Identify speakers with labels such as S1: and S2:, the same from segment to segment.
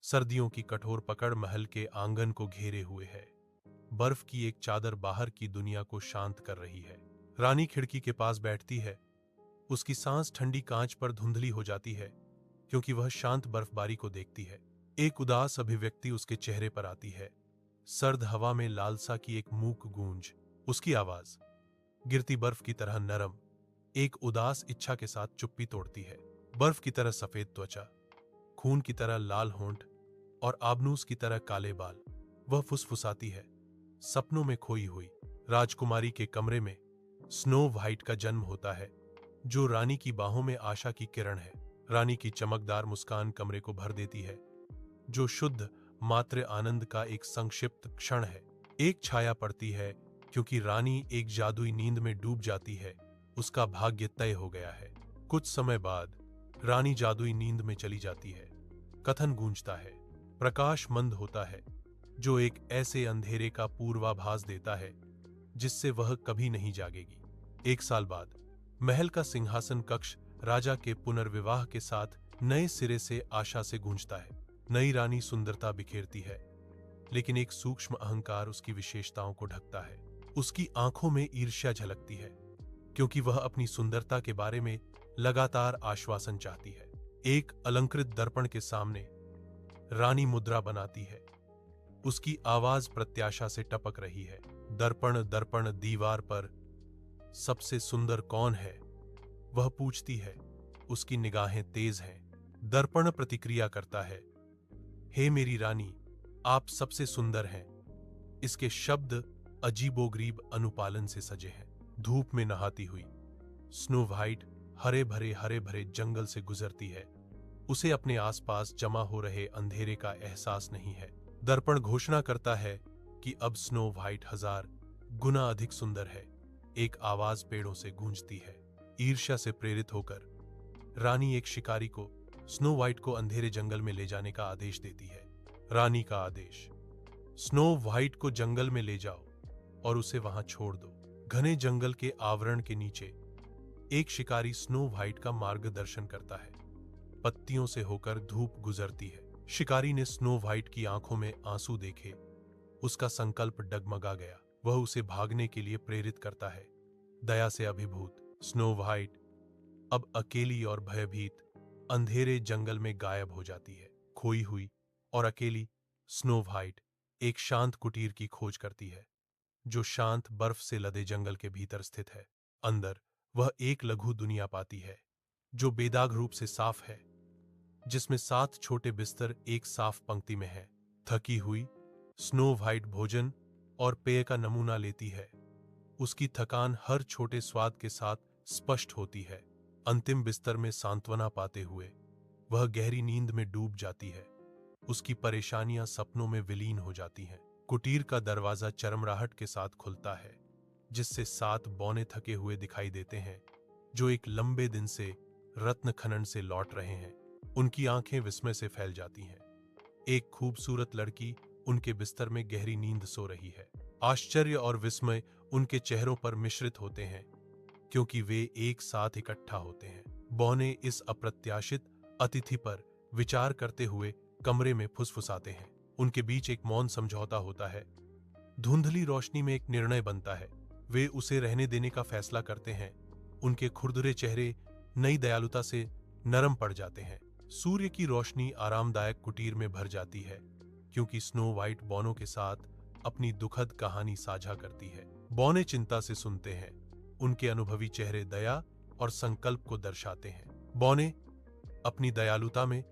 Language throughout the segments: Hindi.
S1: सर्दियों की कठोर पकड़ महल के आंगन को घेरे हुए है। बर्फ की एक चादर बाहर की दुनिया को शांत कर रही है। रानी खिड़की के पास बैठती है। उसकी सांस ठंडी कांच पर धुंधली हो जाती है, क्योंकि वह शांत बर्फबारी को देखती है। एक उदास अभिव्यक्ति उसके चेहरे पर आती है। सर्द हवा में लालसा की एक मूक गूंज। उसकी आवाज गिरती बर्फ की तरह नरम, एक उदास इच्छा के साथ चुप्पी तोड़ती है। बर्फ की तरह सफेद त्वचा, खून की तरह लाल होंठ और आबनूस की तरह काले बाल। वह फुसफुसाती है, सपनों में खोई हुई। राजकुमारी के कमरे में स्नो व्हाइट का जन्म होता है, जो रानी की बाहों में आशा की किरण है। रानी की चमकदार मुस्कान कमरे को भर देती है, जो शुद्ध मात्र आनंद का एक संक्षिप्त क्षण है। एक छाया पड़ती है, क्योंकि रानी एक जादुई नींद में डूब जाती है। उसका भाग्य तय हो गया है। कुछ समय बाद रानी जादुई नींद में चली जाती है। कथन गूंजता है, प्रकाश मंद होता है, जो एक ऐसे अंधेरे का पूर्वाभास देता है जिससे वह कभी नहीं जागेगी। 1 साल बाद महल का सिंहासन कक्ष राजा के पुनर्विवाह के साथ नए सिरे से आशा से गूंजता है। नई रानी सुंदरता बिखेरती है, लेकिन एक सूक्ष्म अहंकार उसकी विशेषताओं को ढकता है। उसकी आंखों में ईर्ष्या झलकती है, क्योंकि वह अपनी सुंदरता के बारे में लगातार आश्वासन चाहती है। एक अलंकृत दर्पण के सामने रानी मुद्रा बनाती है। उसकी आवाज प्रत्याशा से टपक रही है। दर्पण दर्पण दीवार पर सबसे सुंदर कौन है? वह पूछती है। उसकी निगाहें तेज हैं। दर्पण प्रतिक्रिया करता है, हे मेरी रानी, आप सबसे सुंदर हैं। इसके शब्द अजीबोगरीब अनुपालन से सजे हैं। धूप में नहाती हुई स्नो व्हाइट हरे भरे जंगल से गुजरती है। उसे अपने आसपास जमा हो रहे अंधेरे का एहसास नहीं है। दर्पण घोषणा करता है कि अब स्नो व्हाइट 1000 गुना अधिक सुंदर है। एक आवाज पेड़ों से गूंजती है। ईर्ष्या से प्रेरित होकर रानी एक शिकारी को स्नो व्हाइट को अंधेरे जंगल में ले जाने का आदेश देती है। रानी का आदेश, स्नो व्हाइट को जंगल में ले जाओ और उसे वहां छोड़ दो। घने जंगल के आवरण के नीचे एक शिकारी स्नो व्हाइट का मार्गदर्शन करता है। पत्तियों से होकर धूप गुजरती है। शिकारी ने स्नो व्हाइट की आंखों में आंसू देखे। उसका संकल्प डगमगा गया। वह उसे भागने के लिए प्रेरित करता है। दया से अभिभूत स्नो व्हाइट अब अकेली और भयभीत अंधेरे जंगल में गायब हो जाती है। खोई हुई और अकेली स्नो व्हाइट एक शांत कुटीर की खोज करती है, जो शांत बर्फ से लदे जंगल के भीतर स्थित है। अंदर वह एक लघु दुनिया पाती है, जो बेदाग रूप से साफ है, जिसमें 7 छोटे बिस्तर एक साफ पंक्ति में है। थकी हुई स्नो व्हाइट भोजन और पेय का नमूना लेती है। उसकी थकान हर छोटे स्वाद के साथ स्पष्ट होती है। अंतिम बिस्तर में सांत्वना पाते हुए वह गहरी नींद में डूब जाती है। उसकी परेशानियां सपनों में विलीन हो जाती हैं। कुटीर का दरवाजा चरमराहट के साथ खुलता है, जिससे 7 बौने थके हुए दिखाई देते हैं, जो एक लंबे दिन से रत्न खनन से लौट रहे हैं। उनकी आंखें विस्मय से फैल जाती हैं। एक खूबसूरत लड़की उनके बिस्तर में गहरी नींद सो रही है। आश्चर्य और विस्मय उनके चेहरों पर मिश्रित होते हैं, क्योंकि वे एक साथ इकट्ठा होते हैं। बौने इस अप्रत्याशित अतिथि पर विचार करते हुए कमरे में फुसफुसाते हैं। उनके बीच एक मौन समझौता होता है। धुंधली रोशनी में एक निर्णय बनता है। वे उसे रहने देने का फैसला करते हैं। उनके खुरदुरे चेहरे नई दयालुता से नरम पड़ जाते हैं। सूर्य की रोशनी आरामदायक कुटीर में भर जाती है, क्योंकि स्नो व्हाइट बौनों के साथ अपनी दुखद कहानी साझा करती है। बौने चिंता से सुनते हैं। उनके अनुभवी चेहरे दया और संकल्प को दर्शाते हैं। बौने अपनी दयालुता में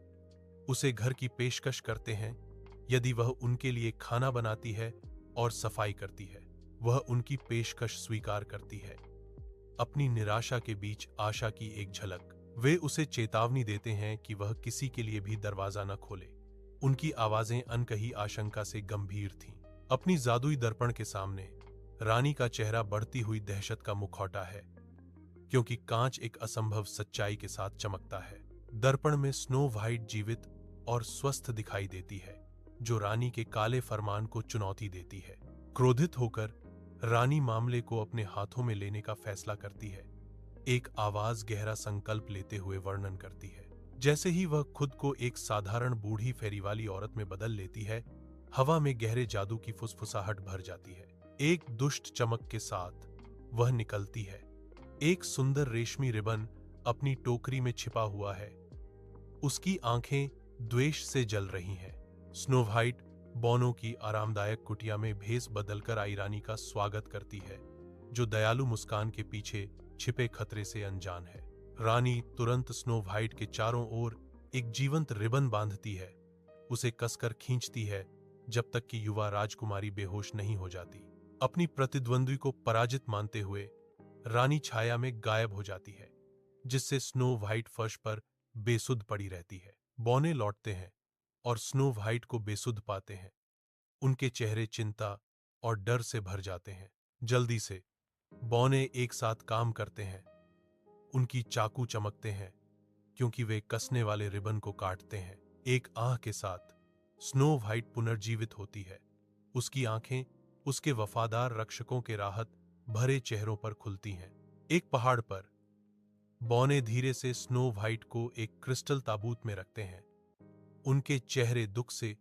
S1: उसे घर की पेशकश करते हैं। यदि वह उनके लिए खाना बनाती है और सफाई करती है, वह उनकी पेशकश स्वीकार करती है। अपनी निराशा के बीच आशा की एक झलक। वे उसे चेतावनी देते हैं कि वह किसी के लिए भी दरवाजा न खोले। उनकी आवाजें अनकही आशंका से गंभीर थीं। अपनी जादुई दर्पण के सामने रानी का चेहरा बढ़ती हुई दहशत का मुखौटा है, क्योंकि कांच एक असंभव सच्चाई के साथ चमकता है। दर्पण में स्नो व्हाइट जीवित और स्वस्थ दिखाई देती है, जो रानी के काले फरमान को चुनौती देती है। क्रोधित होकर रानी मामले को अपने हाथों में लेने का फैसला करती है। एक आवाज गहरा संकल्प लेते हुए वर्णन करती है, जैसे ही वह खुद को एक साधारण बूढ़ी फेरी वाली औरत में बदल लेती है, हवा में गहरे जादू की फुसफुसाहट भर जाती है। एक दुष्ट चमक के साथ वह निकलती है। एक सुंदर रेशमी रिबन अपनी टोकरी में छिपा हुआ है। उसकी आंखें द्वेष से जल रही हैं। स्नो व्हाइट बोनो की आरामदायक कुटिया में भेस बदलकर आई रानी का स्वागत करती है, जो दयालु मुस्कान के पीछे छिपे खतरे से अनजान है। रानी तुरंत स्नो व्हाइट के चारों ओर एक जीवंत रिबन बांधती है, उसे कसकर खींचती है जब तक कि युवा राजकुमारी बेहोश नहीं हो जाती। अपनी प्रतिद्वंद्वी को पराजित मानते हुए रानी छाया में गायब हो जाती है, जिससे स्नो व्हाइट फर्श पर बेसुध पड़ी रहती है। बौने लौटते हैं और स्नो व्हाइट को बेसुध पाते हैं। उनके चेहरे चिंता और डर से भर जाते हैं। जल्दी से बौने एक साथ काम करते हैं। उनकी चाकू चमकते हैं क्योंकि वे कसने वाले रिबन को काटते हैं। एक आह के साथ स्नो व्हाइट पुनर्जीवित होती है। उसकी आंखें उसके वफादार रक्षकों के राहत भरे चेहरों पर खुलती हैं। एक पहाड़ पर बौने धीरे से स्नो व्हाइट को एक क्रिस्टल ताबूत में रखते हैं। उनके चेहरे दुख से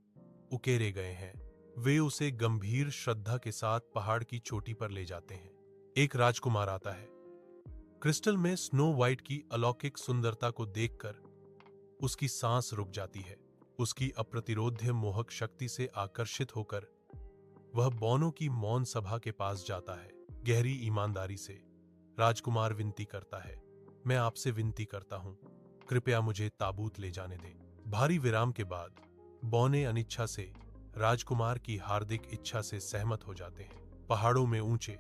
S1: उकेरे गए हैं। वे उसे गंभीर श्रद्धा के साथ पहाड़ की चोटी पर ले जाते हैं। एक राजकुमार आता है। क्रिस्टल में स्नो व्हाइट की अलौकिक सुंदरता को देखकर उसकी सांस रुक जाती है। उसकी अप्रतिरोध्य मोहक शक्ति से आकर्षित होकर वह बौनो की मौन सभा के पास जाता है। गहरी ईमानदारी से राजकुमार विनती करता है, मैं आपसे विनती करता हूं, कृपया मुझे ताबूत ले जाने दें। भारी विराम के बाद बौने अनिच्छा से राजकुमार की हार्दिक इच्छा से सहमत हो जाते हैं। पहाड़ों में ऊंचे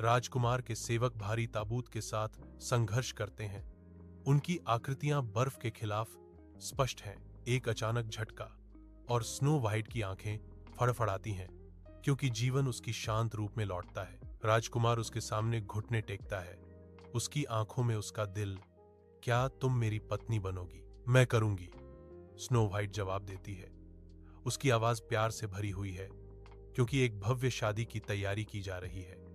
S1: राजकुमार के सेवक भारी ताबूत के साथ संघर्ष करते हैं। उनकी आकृतियां बर्फ के खिलाफ स्पष्ट हैं। एक अचानक झटका और स्नो व्हाइट की आंखें फड़फड़ाती हैं, क्योंकि जीवन उसकी शांत रूप में लौटता है। राजकुमार उसके सामने घुटने टेकता है। उसकी आंखों में उसका दिल, क्या तुम मेरी पत्नी बनोगी? मैं करूंगी, स्नो व्हाइट जवाब देती है। उसकी आवाज प्यार से भरी हुई है, क्योंकि एक भव्य शादी की तैयारी की जा रही है।